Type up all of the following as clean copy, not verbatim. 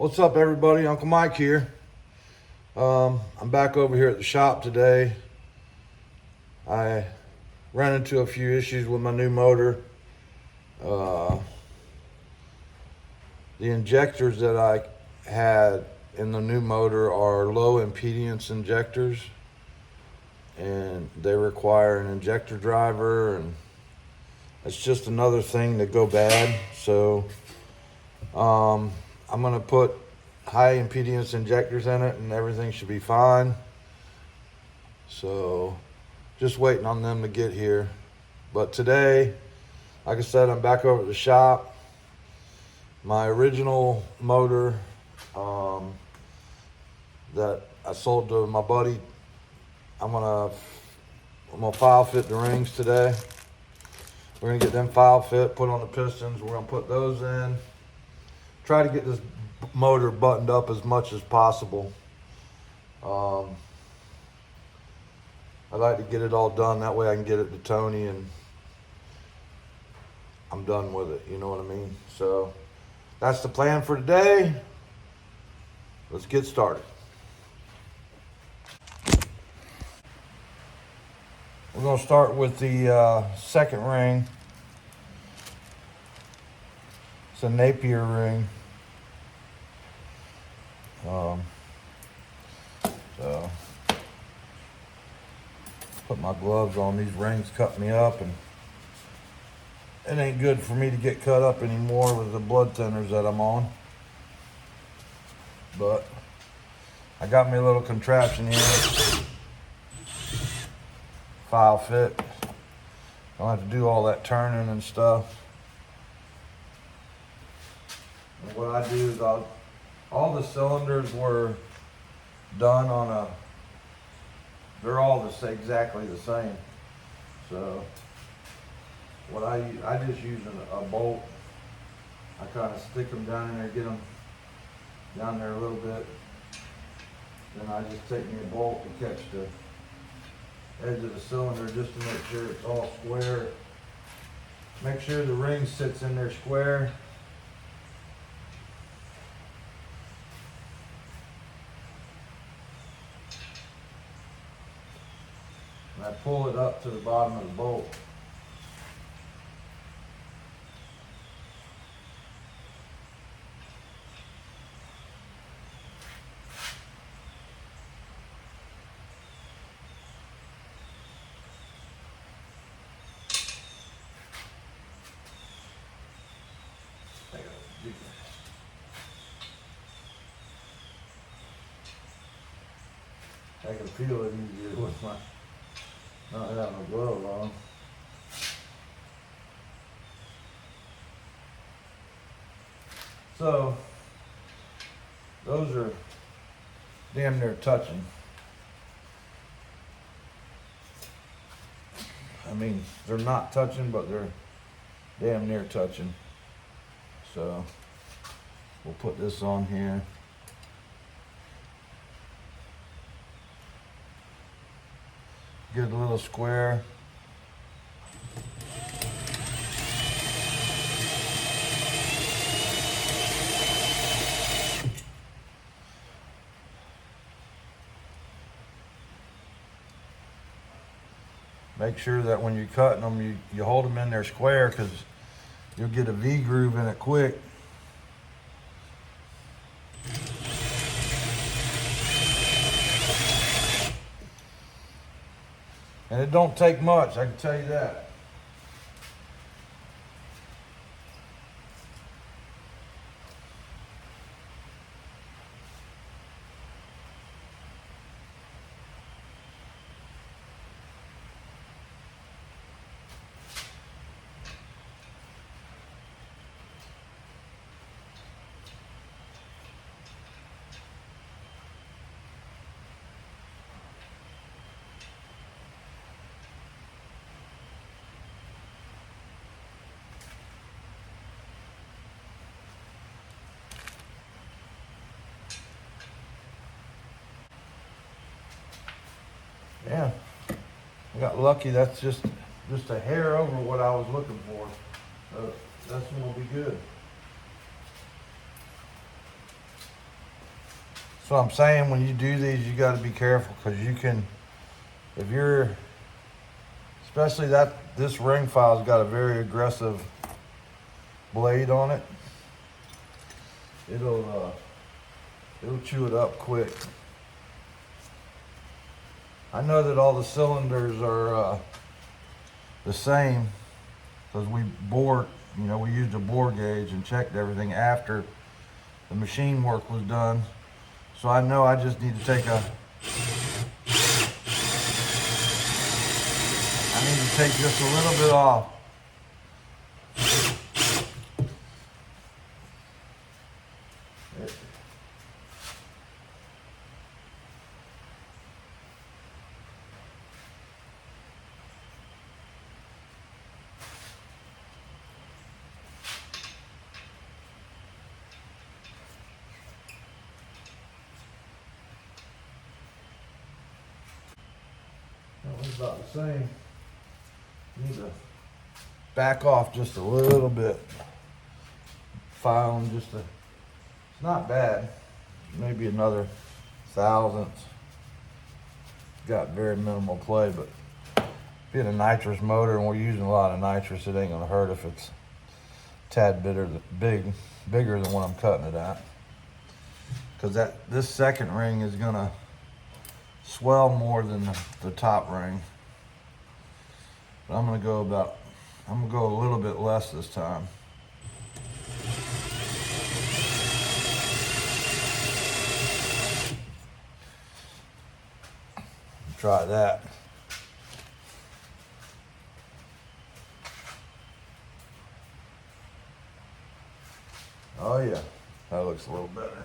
What's up, everybody? Uncle Mike here. I'm back over here at the shop today. I ran into a few issues with my new motor. The injectors that I had in the new motor are low impedance injectors, and they require an injector driver, and it's just another thing to go bad. So I'm gonna put high impedance injectors in it and everything should be fine. So just waiting on them to get here. But today, like I said, I'm back over at the shop. My original motor that I sold to my buddy, I'm gonna file fit the rings today. We're gonna get them file fit, put on the pistons. We're gonna put those in. Try to get this motor buttoned up as much as possible. I like to get it all done, that way I can get it to Tony and I'm done with it, you know what I mean? So that's the plan for today. Let's get started. We're going to start with the second ring. It's a Napier ring. So put my gloves on. These rings cut me up, and it ain't good for me to get cut up anymore with the blood thinners that I'm on. But I got me a little contraption here. File fit. Don't have to do all that turning and stuff. And what I do is all the cylinders were done on they're all exactly the same. So what I just use a bolt. I kind of stick them down in there, get them down there a little bit. Then I just take me a bolt to catch the edge of the cylinder just to make sure it's all square. Make sure the ring sits in there square. And I pull it up to the bottom of the bolt. I can feel it easier with my not having a glove on. So those are damn near touching. I mean, they're not touching, but they're damn near touching. So we'll put this on here. Get a little square. Make sure that when you're cutting them, you hold them in there square, because you'll get a V groove in it quick. And it don't take much, I can tell you that. Yeah, I got lucky. That's just a hair over what I was looking for. That's gonna be good. So I'm saying when you do these, you got to be careful, because you can, if you're, especially this ring file's got a very aggressive blade on it. It'll chew it up quick. I know that all the cylinders are the same, because we bored, we used a bore gauge and checked everything after the machine work was done. So I know I just need to take just a little bit off. That one's about the same. Need to back off just a little bit. Filing it's not bad. Maybe another thousandth. Got very minimal play, but being a nitrous motor and we're using a lot of nitrous, it ain't gonna hurt if it's a tad bigger than what I'm cutting it at. Because this second ring is gonna swell more than the top ring. But I'm gonna go a little bit less this time. Try that. Oh yeah, that looks a little better.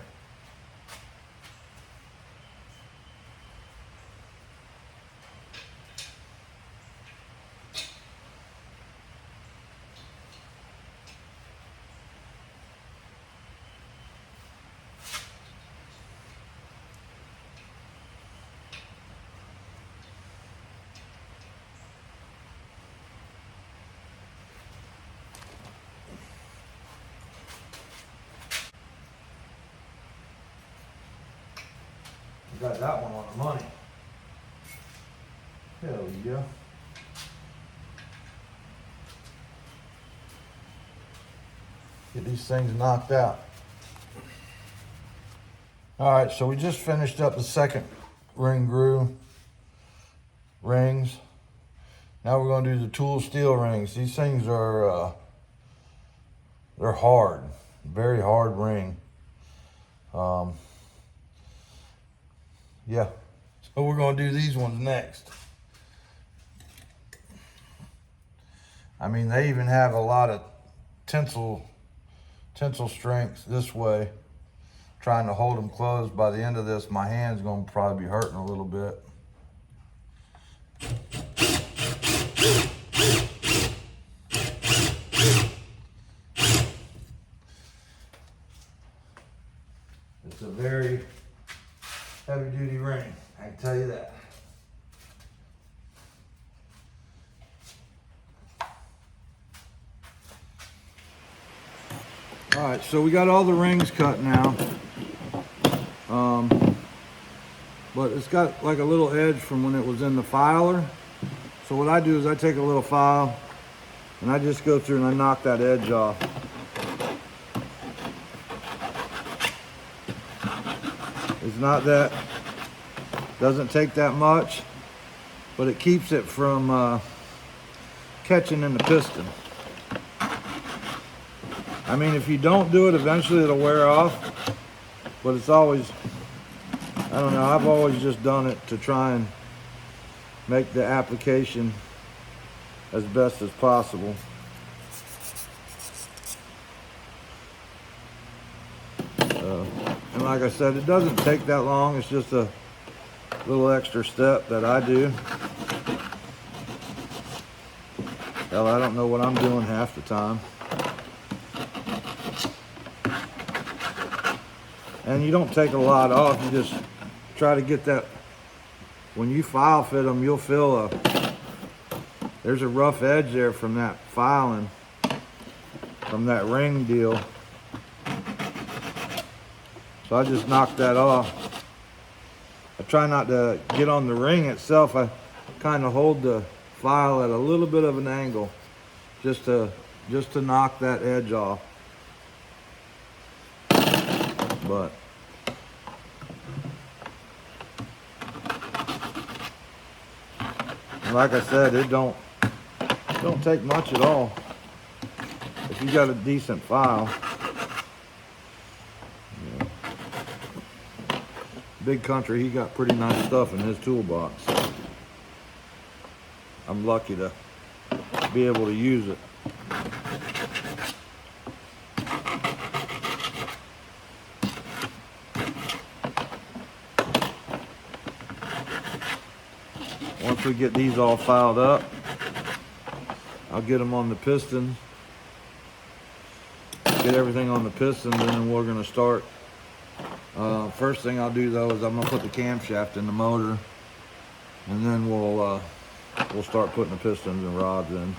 Got that one on the money. Hell yeah. Get these things knocked out. All right, so we just finished up the second ring groove rings. Now we're gonna do the tool steel rings. These things are, they're hard, very hard ring. Yeah, so we're gonna do these ones next. I mean, they even have a lot of tensile strength this way. Trying to hold them closed. By the end of this, my hand's gonna probably be hurting a little bit. It's a very heavy duty ring, I can tell you that. All right, so we got all the rings cut now. But it's got like a little edge from when it was in the filer. So what I do is I take a little file and I just go through and I knock that edge off. It's not that, doesn't take that much, but it keeps it from catching in the piston. I mean, if you don't do it, eventually it'll wear off, but it's always, I don't know, I've always just done it to try and make the application as best as possible. And like I said, it doesn't take that long. It's just a little extra step that I do. Hell, I don't know what I'm doing half the time. And you don't take a lot off, you just try to get that, when you file fit them, you'll feel there's a rough edge there from that filing, from that ring deal. So I just knocked that off. try not to get on the ring itself. I kind of hold the file at a little bit of an angle just to knock that edge off. But like I said, it don't take much at all if you got a decent file. Yeah. Big Country, he got pretty nice stuff in his toolbox. I'm lucky to be able to use it. Once we get these all filed up, I'll get them on the piston, get everything on the piston, and then we're going to start. First thing I'll do though is I'm going to put the camshaft in the motor, and then we'll start putting the pistons and rods in.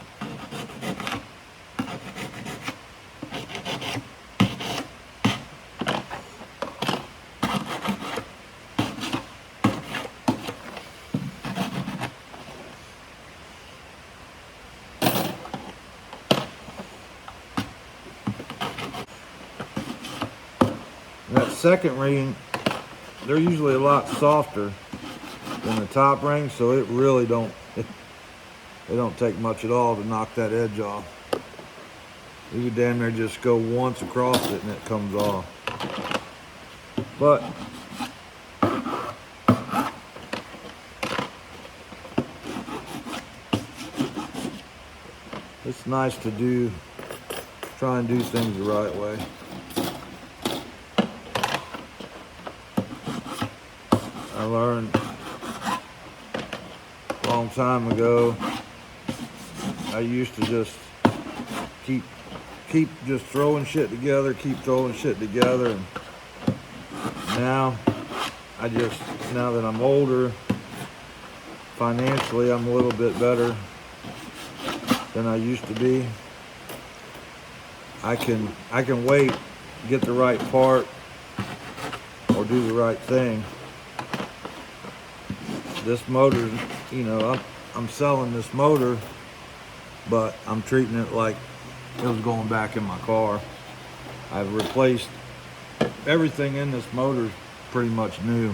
That second ring, they're usually a lot softer than the top ring, so it really don't take much at all to knock that edge off. You could damn near just go once across it and it comes off. But it's nice to try and do things the right way. I learned a long time ago, I used to just keep just throwing shit together, and now that I'm older, financially I'm a little bit better than I used to be. I can wait, get the right part, or do the right thing. This motor, you know, I'm selling this motor, but I'm treating it like it was going back in my car. I've replaced everything in this motor, pretty much new.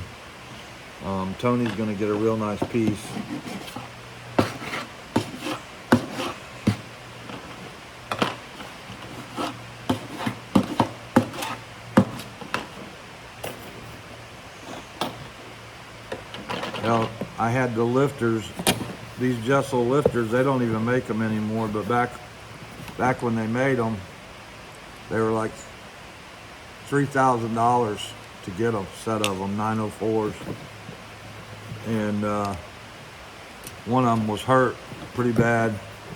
Tony's gonna get a real nice piece. Now, I had the lifters, these Jessel lifters, they don't even make them anymore, but back when they made them, they were like $3,000 to get a set of them, 904s. And one of them was hurt pretty bad.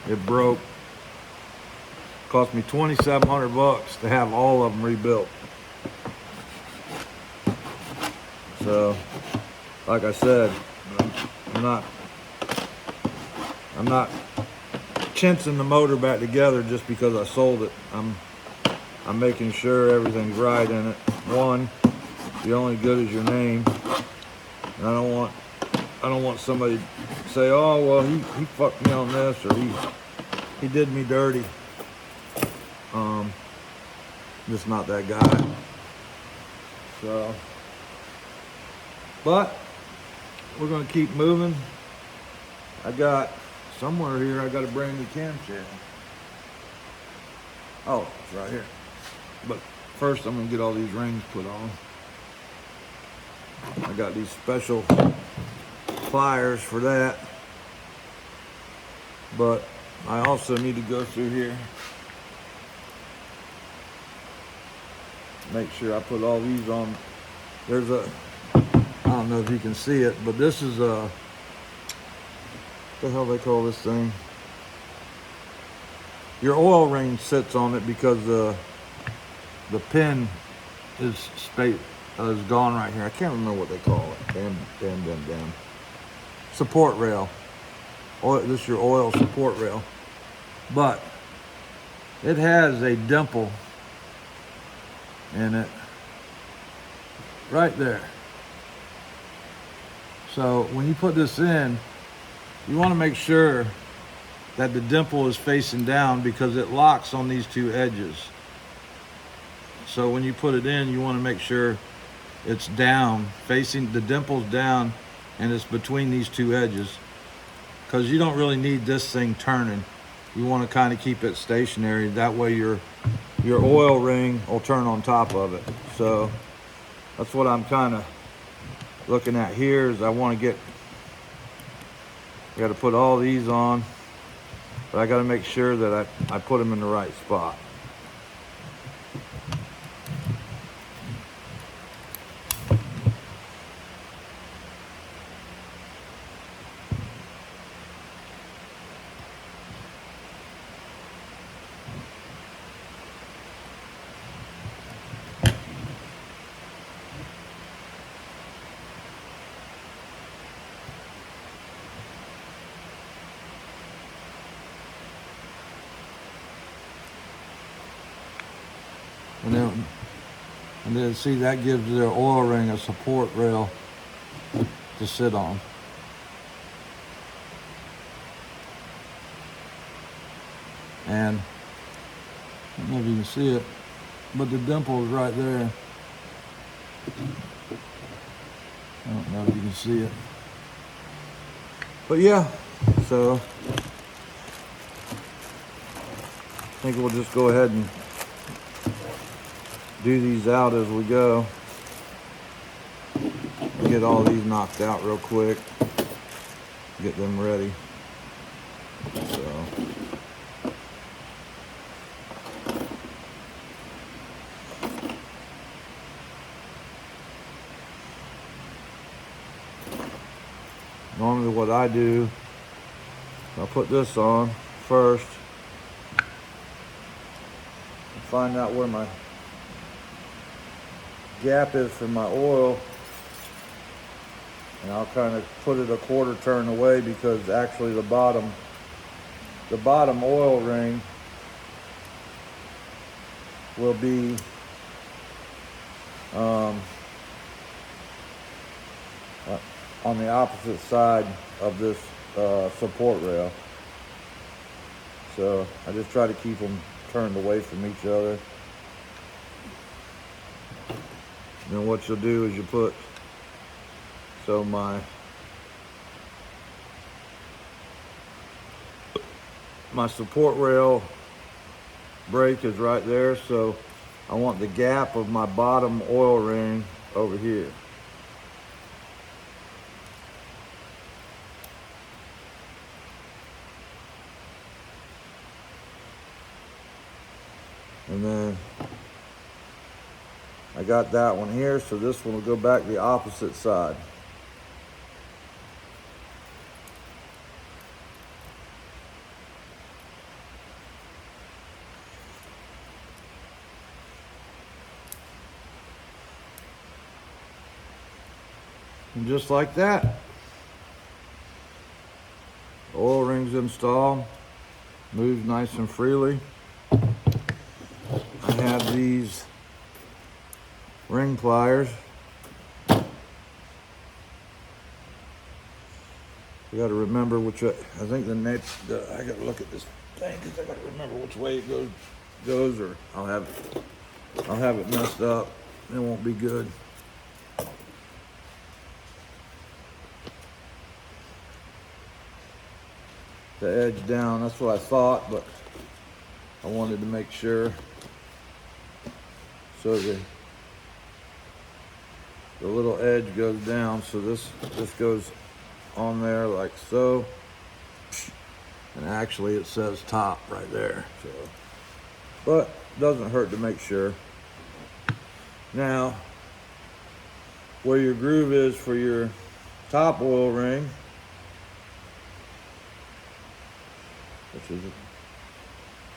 It broke. Cost me $2,700 to have all of them rebuilt. So, like I said, I'm not chincing the motor back together just because I sold it. I'm making sure everything's right in it. One, you're only good as your name. And I don't want somebody to say, oh well, he fucked me on this, or he did me dirty. Just not that guy. So, but we're gonna keep moving. I got somewhere here, I got a brand new camshaft. Oh, it's right here. But first I'm gonna get all these rings put on. I got these special pliers for that. But I also need to go through here. Make sure I put all these on. There's a, I don't know if you can see it, but this is a, what the hell they call this thing? Your oil ring sits on it because the pin is gone right here. I can't remember what they call it. Damn. Support rail. This is your oil support rail. But it has a dimple in it right there. So when you put this in, you want to make sure that the dimple is facing down because it locks on these two edges. So when you put it in, you want to make sure it's down, facing, the dimple's down, and it's between these two edges, because you don't really need this thing turning. You want to kind of keep it stationary. That way your oil ring will turn on top of it. So that's what I'm kind of looking at here, is I want to got to put all these on, but I got to make sure that I put them in the right spot. And then see, that gives their oil ring a support rail to sit on. And I don't know if you can see it, but the dimple is right there. I don't know if you can see it. But yeah, so I think we'll just go ahead and do these out as we go. Get all these knocked out real quick. Get them ready. So. Normally what I do, I'll put this on first. Find out where my gap is for my oil, and I'll kind of put it a quarter turn away, because actually the bottom oil ring will be on the opposite side of this support rail. So I just try to keep them turned away from each other. Then what you'll do is you put, so my support rail brake is right there, so I want the gap of my bottom oil ring over here. And then I got that one here, so this one will go back the opposite side. And just like that, the oil ring's installed, moves nice and freely. I have these ring pliers. You got to remember which way, I think I got to look at this thing because I got to remember which way it goes, or I'll have it messed up. It won't be good. The edge down, that's what I thought, but I wanted to make sure. So the little edge goes down, so this goes on there like so, and actually it says top right there, so, but doesn't hurt to make sure. Now where your groove is for your top oil ring, which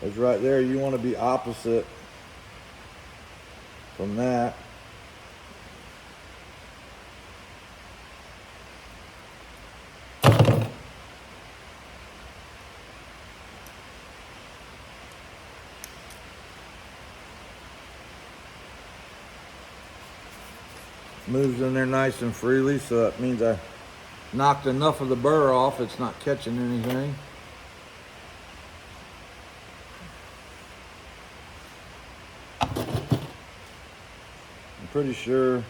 is right there, you want to be opposite from that. Moves in there nice and freely, so that means I knocked enough of the burr off, it's not catching anything. I'm pretty sure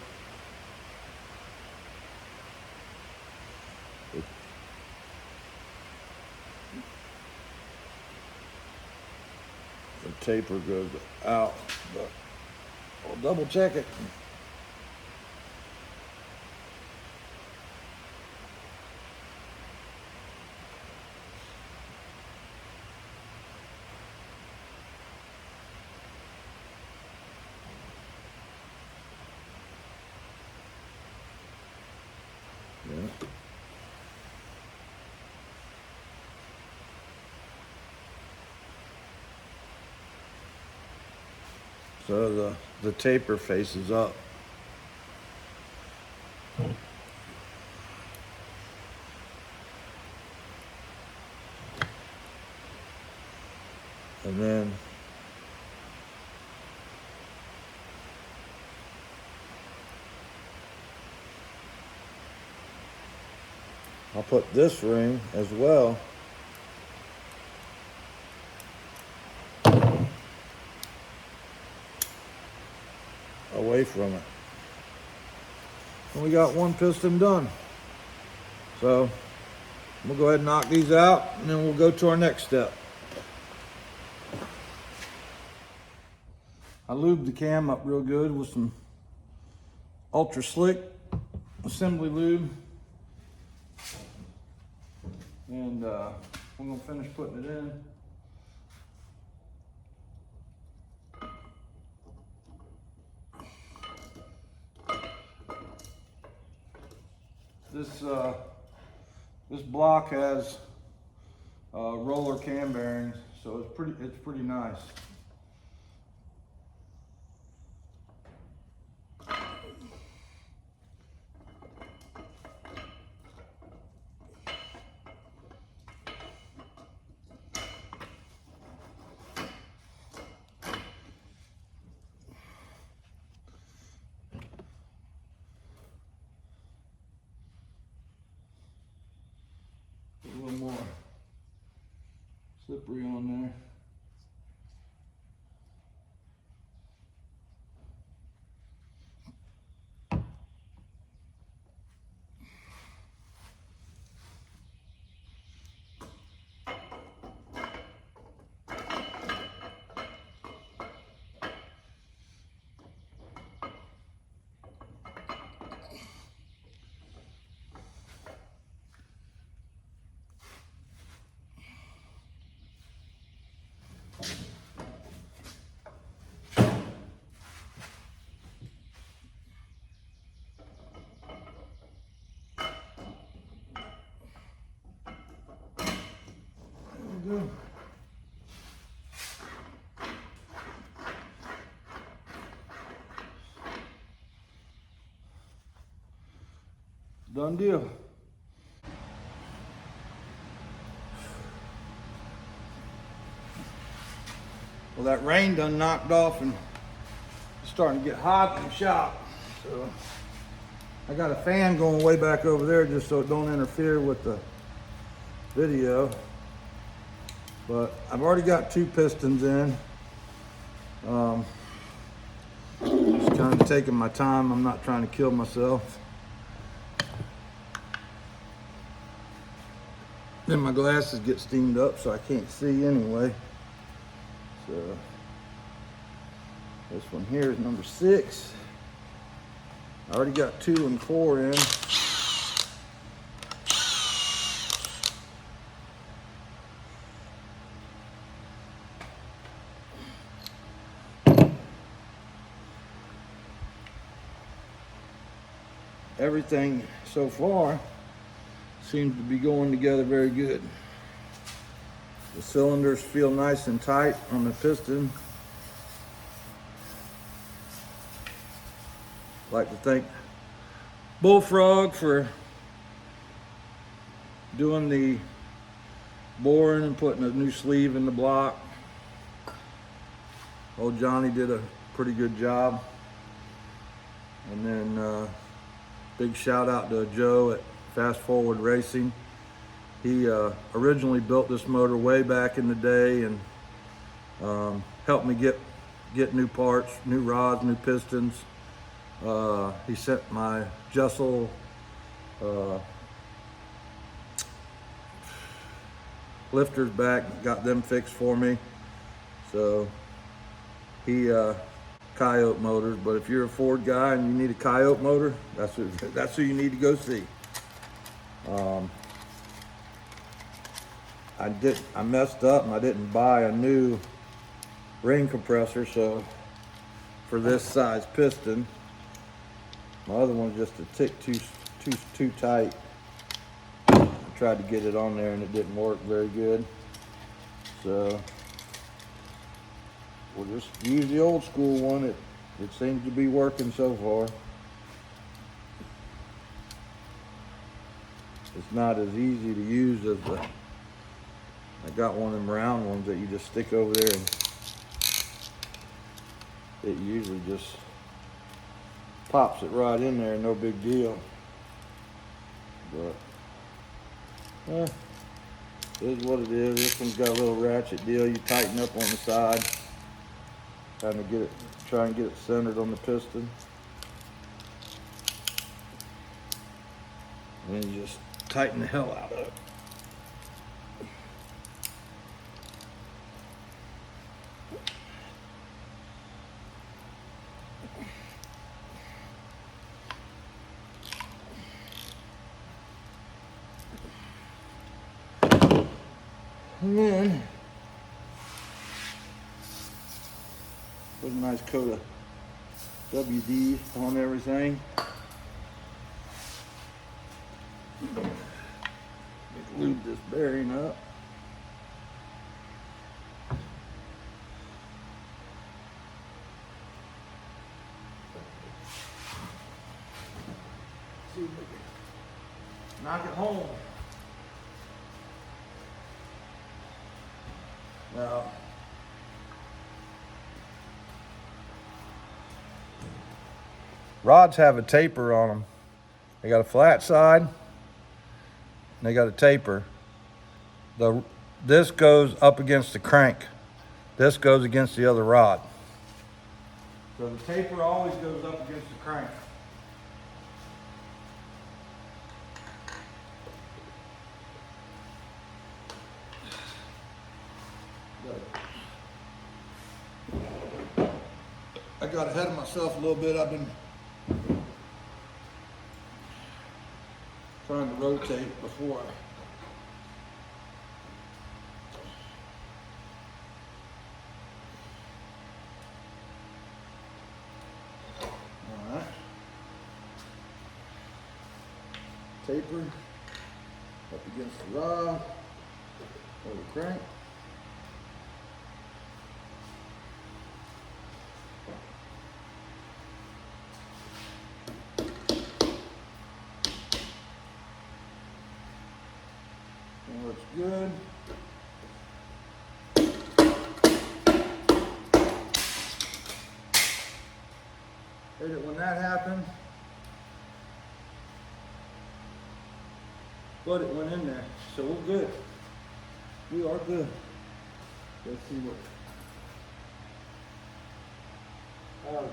the taper goes out, but I'll double check it. Yeah. So the taper faces up. And then I'll put this ring as well away from it. And we got one piston done. So we'll go ahead and knock these out, and then we'll go to our next step. I lubed the cam up real good with some ultra slick assembly lube. And we're gonna finish putting it in. This block has roller cam bearings, so it's pretty nice. A little more slippery on there. Good. Done deal. Well, that rain done knocked off and it's starting to get hot in the shop. So I got a fan going way back over there just so it don't interfere with the video. But I've already got 2 pistons in. Just kind of taking my time. I'm not trying to kill myself. Then my glasses get steamed up so I can't see anyway. So this one here is number 6. I already got 2 and 4 in. Everything so far seems to be going together very good. The cylinders feel nice and tight on the piston. I'd like to thank Bullfrog for doing the boring and putting a new sleeve in the block. Old Johnny did a pretty good job. And then big shout out to Joe at Fast Forward Racing. He originally built this motor way back in the day and helped me get new parts, new rods, new pistons. He sent my Jessel lifters back, got them fixed for me. So he Coyote motors, but if you're a Ford guy and you need a Coyote motor, that's who you need to go see. I messed up and I didn't buy a new ring compressor, so for this size piston, my other one's just a tick too tight. I tried to get it on there and it didn't work very good, so we'll just use the old school one. It seems to be working so far. It's not as easy to use as I got one of them round ones that you just stick over there and it usually just pops it right in there, no big deal. But it is what it is. This one's got a little ratchet deal. You tighten up on the side, try and get it centered on the piston, and then you just tighten the hell out of it. And then put a nice coat of WD on everything. Lube this bearing up. See if we can knock it home. Now, rods have a taper on them. They got a flat side, and they got a taper. This goes up against the crank. This goes against the other rod. So the taper always goes up against the crank. I got ahead of myself a little bit. I've been trying to rotate before all right. Taper up against the rod or the crank. Looks good. Hit it when that happened. But it went in there, so we're good. We are good. Let's see what.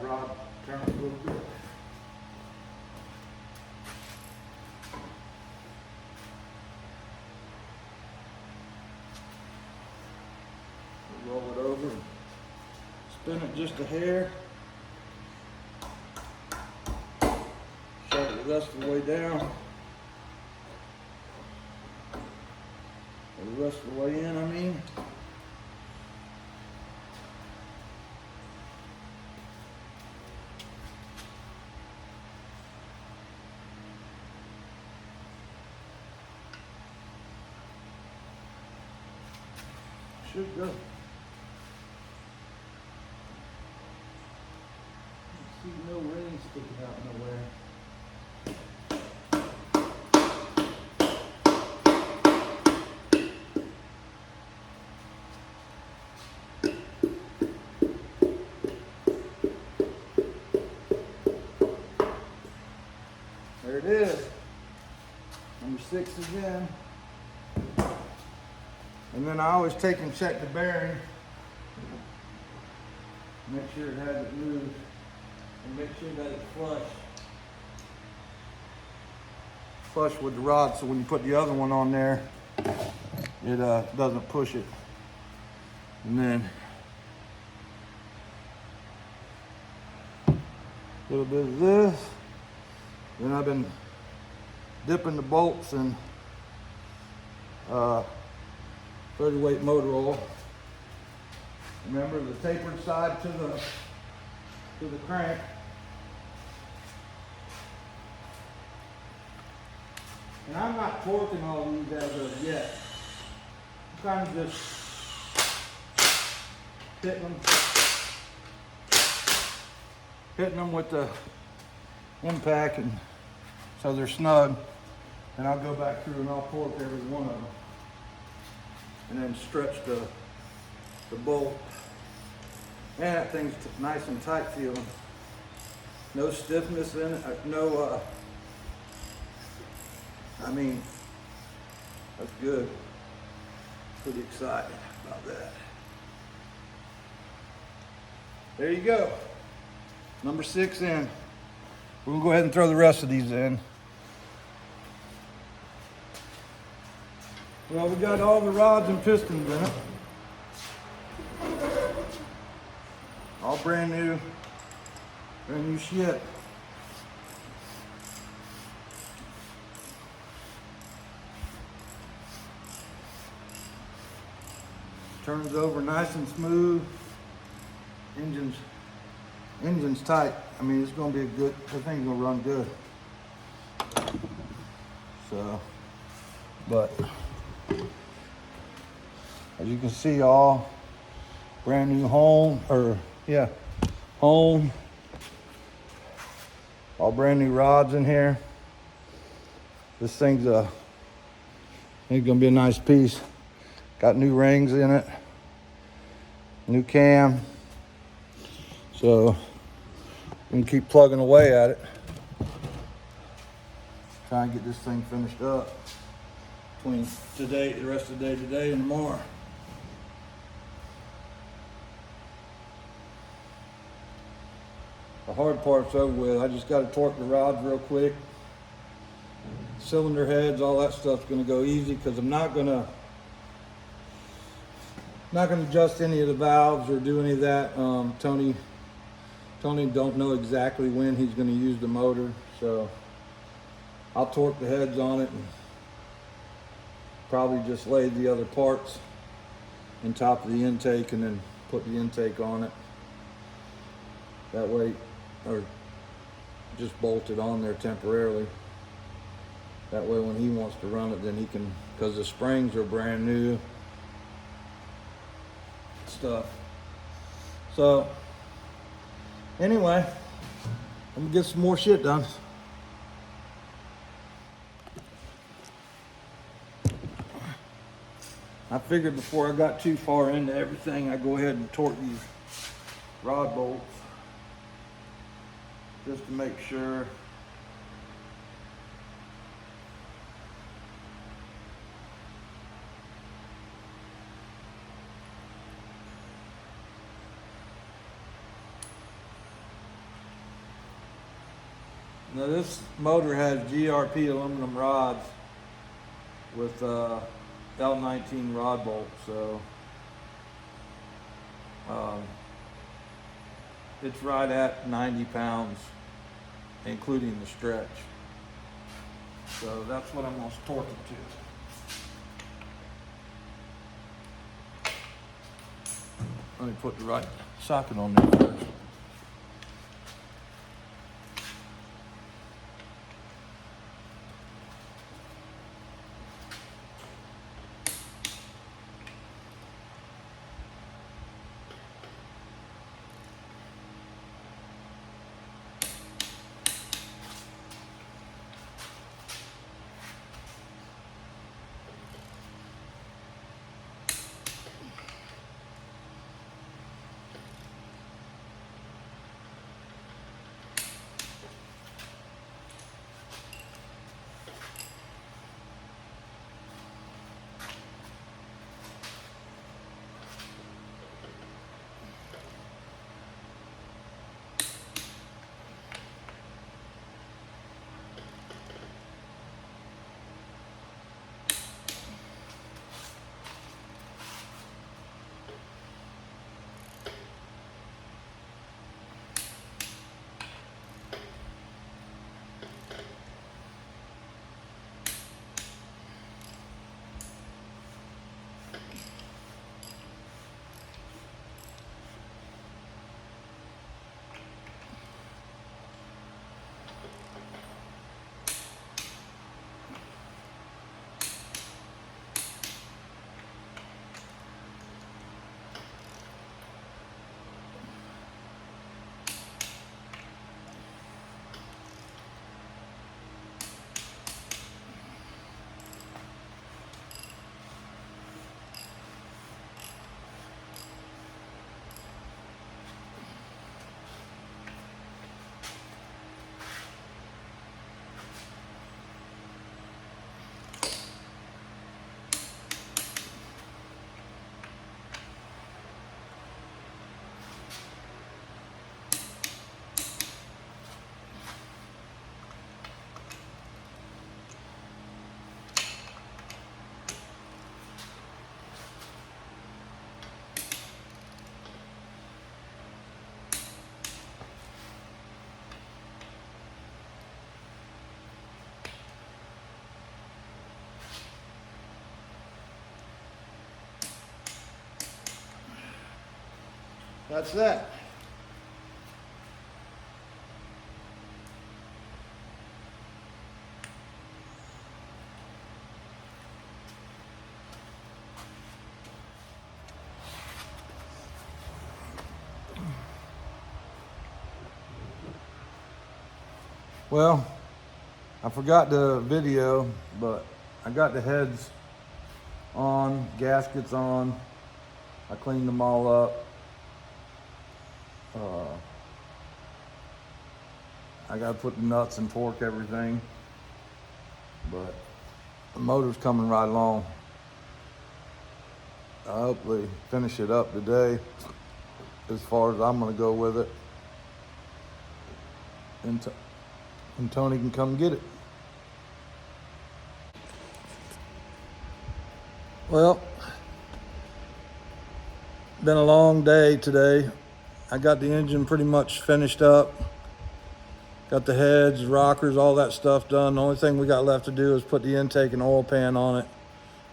Rod turns a little bit. Roll it over and spin it just a hair. Shove it the rest of the way down. Or the rest of the way in, I mean. Should go. See no rain sticking out nowhere. There it is. 6 is in. And then I always take and check the bearing. Make sure it hasn't moved. And make sure that it's flush. Flush with the rod, so when you put the other one on there, it doesn't push it. And then a little bit of this. Then I've been dipping the bolts in 30 weight motor oil. Remember the tapered side to the crank. And I'm not torquing all these as of yet. I'm kind of just hitting them with the impact, and so they're snug. And I'll go back through and I'll torque every one of them, and then stretch the bolt. Man, that thing's nice and tight feeling. No stiffness in it. No. I mean, that's good. Pretty excited about that. There you go. Number 6 in. We're gonna go ahead and throw the rest of these in. Well, we got all the rods and pistons in it. All brand new shit. Turns over nice and smooth. Engine's tight. I mean, it's gonna be the thing's gonna run good. So, but as you can see, all brand new home, all brand new rods in here. This thing's gonna be a nice piece. Got new rings in it, new cam. So we can keep plugging away at it. Try and get this thing finished up between the rest of the day today and tomorrow. The hard part's over with. I just got to torque the rods real quick. Cylinder heads, all that stuff's going to go easy because I'm not going to adjust any of the valves or do any of that. Tony don't know exactly when he's going to use the motor, so I'll torque the heads on it and probably just lay the other parts on top of the intake and then put the intake on it. That way, or just bolt it on there temporarily. That way when he wants to run it, then he can, because the springs are brand new stuff. So anyway, I'm gonna get some more shit done. I figured before I got too far into everything, I'd go ahead and torque these rod bolts just to make sure. Now this motor has GRP aluminum rods with L19 rod bolts, so it's right at 90 pounds, including the stretch. So that's what I'm going to torque it to. Let me put the right socket on there first. that's that. Well, I forgot the video, but I got the heads on, gaskets on. I cleaned them all up. I gotta put the nuts and torque everything, but the motor's coming right along. I'll hopefully finish it up today as far as I'm gonna go with it. And Tony can come get it. Well, been a long day today. I got the engine pretty much finished up. Got the heads, rockers, all that stuff done. The only thing we got left to do is put the intake and oil pan on it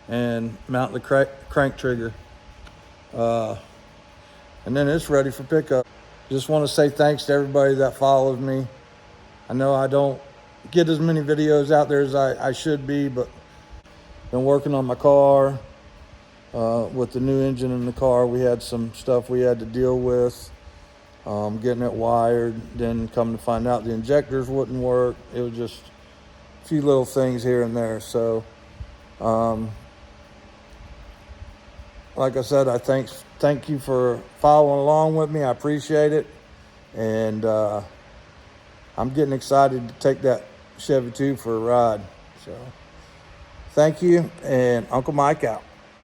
and mount the crank trigger. And then it's ready for pickup. Just want to say thanks to everybody that follows me. I know I don't get as many videos out there as I should be, but been working on my car. With the new engine in the car, we had some stuff we had to deal with. Getting it wired, then come to find out the injectors wouldn't work. It was just a few little things here and there. So, like I said, I thank you for following along with me. I appreciate it. And I'm getting excited to take that Chevy 2 for a ride. So, thank you, and Uncle Mike out.